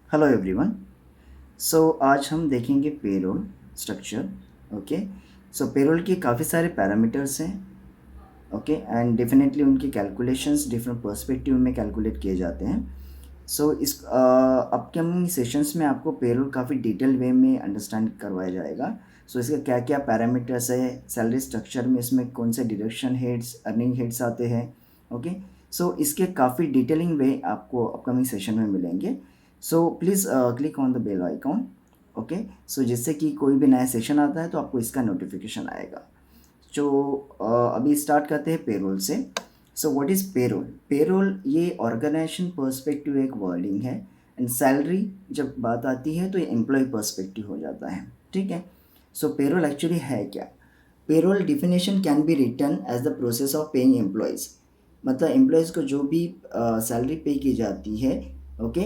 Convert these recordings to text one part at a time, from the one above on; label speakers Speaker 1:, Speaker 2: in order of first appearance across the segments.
Speaker 1: Hello everyone. सो आज हम देखेंगे पेरोल स्ट्रक्चर। ओके। सो पेरोल के काफ़ी सारे पैरामीटर्स हैं। ओके एंड डेफिनेटली उनके कैलकुलेशंस डिफरेंट पर्सपेक्टिव में कैलकुलेट किए जाते हैं। सो इस अपकमिंग सेशंस में आपको पेरोल काफ़ी डिटेल वे में अंडरस्टैंड करवाया जाएगा। सो इसके क्या क्या पैरामीटर्स है, सैलरी स्ट्रक्चर में इसमें कौन से डिडक्शन हेड्स, अर्निंग हेड्स आते हैं। ओके। सो इसके काफ़ी डिटेलिंग वे आपको अपकमिंग सेशन में मिलेंगे। So please click on the bell icon. Okay. So जिससे कि कोई भी नया सेशन आता है तो आपको इसका नोटिफिकेशन आएगा। जो अभी स्टार्ट करते हैं पेरोल से। So what is payroll? Payroll ये ऑर्गेनाइजेशन पर्सपेक्टिव एक वर्डिंग है एंड सैलरी जब बात आती है तो ये एम्प्लॉय पर्सपेक्टिव हो जाता है। ठीक है। सो पेरोल एक्चुअली है क्या? Payroll definition can be written as the process of paying employees. मतलब एम्प्लॉयज़ को जो भी सैलरी पे की जाती है, ओके,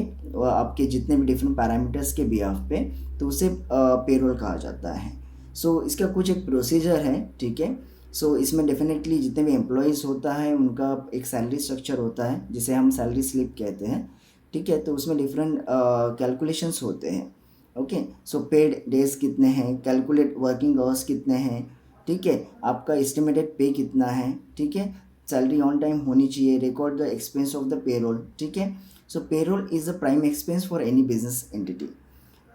Speaker 1: आपके जितने भी डिफरेंट पैरामीटर्स के बिहाफ पे, तो उसे पेरोल कहा जाता है। सो इसका कुछ एक प्रोसीजर है। ठीक है। सो इसमें डेफिनेटली जितने भी एम्प्लॉयज़ होता है उनका एक सैलरी स्ट्रक्चर होता है जिसे हम सैलरी स्लिप कहते हैं। ठीक है। तो उसमें डिफरेंट कैलकुलेशंस होते हैं। ओके। सो पेड डेज कितने हैं, कैलकुलेट वर्किंग आवर्स कितने हैं। ठीक है। आपका एस्टिमेटेड पे कितना है। ठीक है। सैलरी ऑन टाइम होनी चाहिए, record the expense of the payroll. ठीक है। So payroll is the prime expense for any business entity.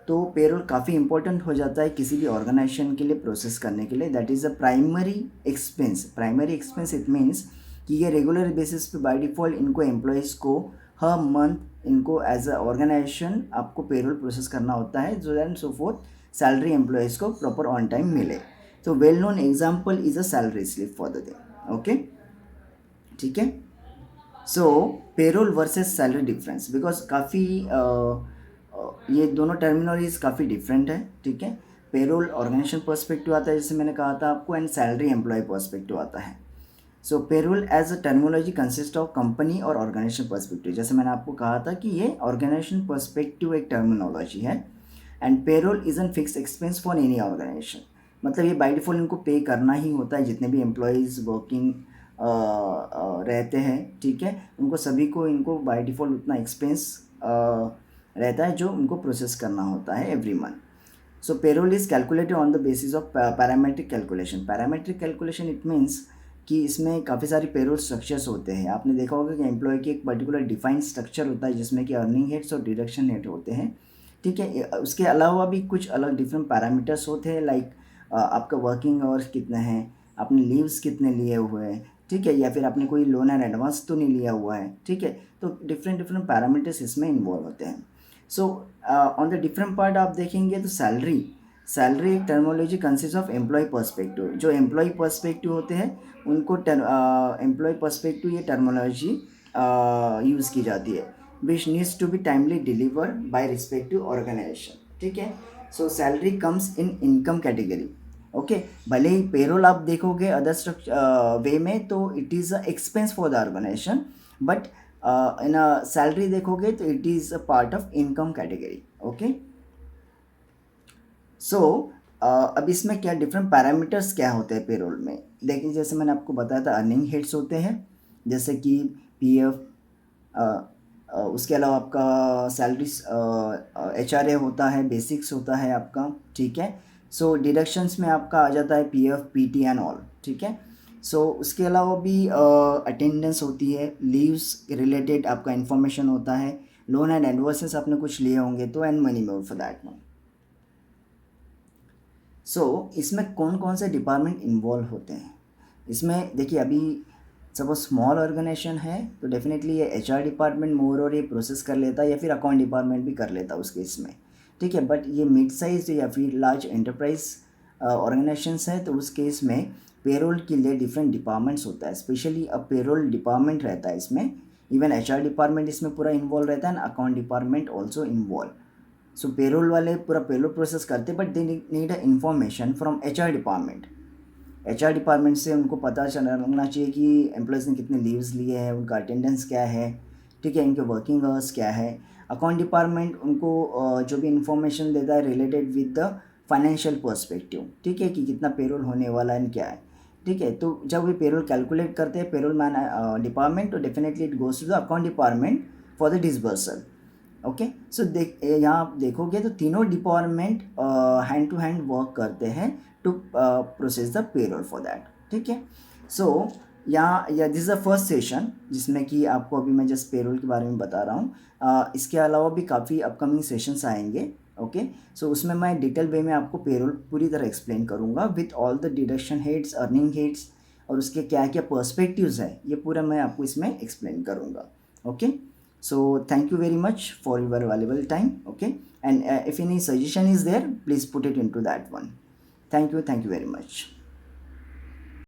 Speaker 1: तो पेरोल काफ़ी इंपॉर्टेंट हो जाता है किसी भी ऑर्गेनाइजेशन के लिए प्रोसेस करने के लिए। That is a primary expense. Primary expense it means कि ये रेगुलर बेसिस पे बाय डिफ़ॉल्ट इनको एम्प्लॉयज़ को हर मंथ इनको एज अ ऑर्गेनाइजेशन आपको पेरोल प्रोसेस करना होता है, so that so forth salary employees को प्रॉपर ऑन टाइम मिले। तो well known example is a salary slip for the day. Okay. ठीक है। So payroll versus salary difference, because काफ़ी ये दोनों टर्मिनोलॉजीज काफ़ी डिफरेंट है। ठीक है। पेरोल ऑर्गेनाइजेशन पर्सपेक्टिव आता है जैसे मैंने कहा था आपको, एंड सैलरी एम्प्लॉय पर्सपेक्टिव आता है। So payroll as a terminology consist of company और ऑर्गेनाइजेशन पर्सपेक्टिव। जैसे मैंने आपको कहा था कि ये ऑर्गेनाइजेशन पर्सपेक्टिव एक टर्मिनोलॉजी है and payroll is an fix expense for any organisation. मतलब ये बाय डिफॉल्ट इनको पे करना ही होता है, जितने भी एम्प्लॉयज़ वर्किंग रहते हैं। ठीक है। उनको सभी को इनको बाय डिफ़ॉल्ट उतना एक्सपेंस रहता है जो उनको प्रोसेस करना होता है every month. So payroll is calculated on the basis of parametric calculation. Parametric calculation it means कि इसमें काफ़ी सारे पेरोल स्ट्रक्चर्स होते हैं। आपने देखा होगा कि एम्प्लॉय की एक पर्टिकुलर डिफाइंड स्ट्रक्चर होता है जिसमें कि अर्निंग हेड्स और डिडक्शन हेड होते हैं। ठीक है। उसके अलावा भी कुछ अलग डिफरेंट पैरामीटर्स होते हैं, लाइक आपका वर्किंग आवर्स कितने हैं, आपने लीव्स कितने लिए हुए हैं। ठीक है। या फिर आपने कोई लोन एंड एडवांस तो नहीं लिया हुआ है। ठीक है। तो डिफरेंट डिफरेंट पैरामीटर्स इसमें इन्वॉल्व होते हैं। So on the different part आप देखेंगे तो सैलरी, सैलरी एक terminology consist of employ perspective. जो एम्प्लॉय पर्सपेक्टिव होते हैं उनको एम्प्लॉय पर्सपेक्टिव ये टर्मोलॉजी यूज़ की जाती है, which needs to be timely deliver by respective organisation. ठीक है। सो salary comes in income category. Okay. भले ही पेरोल आप देखोगे अदर स्ट्रक्चर वे में तो it is a expense for the organisation, but in a salary देखोगे तो it is a part of income category. Okay. So अब इसमें क्या डिफरेंट पैरामीटर्स क्या होते हैं पेरोल में, देखिए जैसे मैंने आपको बताया था अर्निंग हेड्स होते हैं जैसे कि पीएफ, उसके अलावा आपका सैलरी एचआरए होता है, बेसिक्स होता है आपका। ठीक है। सो डिडक्शंस में आपका आ जाता है पीएफ, पीटी एंड ऑल। ठीक है। सो उसके अलावा भी अटेंडेंस होती है, लीव्स रिलेटेड आपका इन्फॉर्मेशन होता है, लोन एंड एडवर्सेस आपने कुछ लिए होंगे तो, and money more for that one. इसमें कौन कौन से डिपार्टमेंट इन्वॉल्व होते हैं? इसमें देखिए अभी सपोज स्मॉल ऑर्गेनाइजेशन है तो डेफिनेटली ये एचआर डिपार्टमेंट मोर और ये प्रोसेस कर लेता है, या फिर अकाउंट डिपार्टमेंट भी कर लेता है उस केस में। ठीक है। बट ये मिड साइज या फिर लार्ज एंटरप्राइज ऑर्गेनाइजेशंस है तो उस केस में पेरोल के लिए डिफरेंट डिपार्टमेंट्स होता है, स्पेशली अब पेरोल डिपार्टमेंट रहता है इसमें। इवन एचआर डिपार्टमेंट इसमें पूरा इन्वॉल्व रहता है and account department also involve. So payroll वाले पूरा पेरोल प्रोसेस करते हैं, but they need a information from HR department. HR department से उनको पता लगना चाहिए कि एम्प्लॉयज़ ने कितने लीव्स लिए हैं, उनका अटेंडेंस क्या है। ठीक है। इनके वर्किंग आवर्स क्या है। अकाउंट डिपार्टमेंट उनको जो भी इंफॉर्मेशन देता है related with the financial perspective. ठीक है, कि कितना पेरोल होने वाला है क्या है। ठीक है। तो जब वे पेरोल कैलकुलेट करते हैं पेरोल मैन डिपार्टमेंट, तो definitely it goes to the account department for the disbursal. Okay, so यहाँ आप देखोगे तो तीनों department hand to hand work करते हैं to process the payroll for that, ठीक है। सो यहाँ या this is the first session जिसमें कि आपको अभी मैं जस्ट पेरोल के बारे में बता रहा हूँ। इसके अलावा भी काफ़ी अपकमिंग सेशंस आएंगे। ओके, सो उसमें मैं डिटेल वे में आपको पेरोल पूरी तरह एक्सप्लेन करूँगा with all the deduction heads, earning heads, और उसके क्या क्या पर्सपेक्टिव्स है, ये पूरा मैं आपको इसमें एक्सप्लेन करूँगा। Okay, so thank you very much for your valuable time. Okay, and if any suggestion is there, please put it into that one. Thank you very much.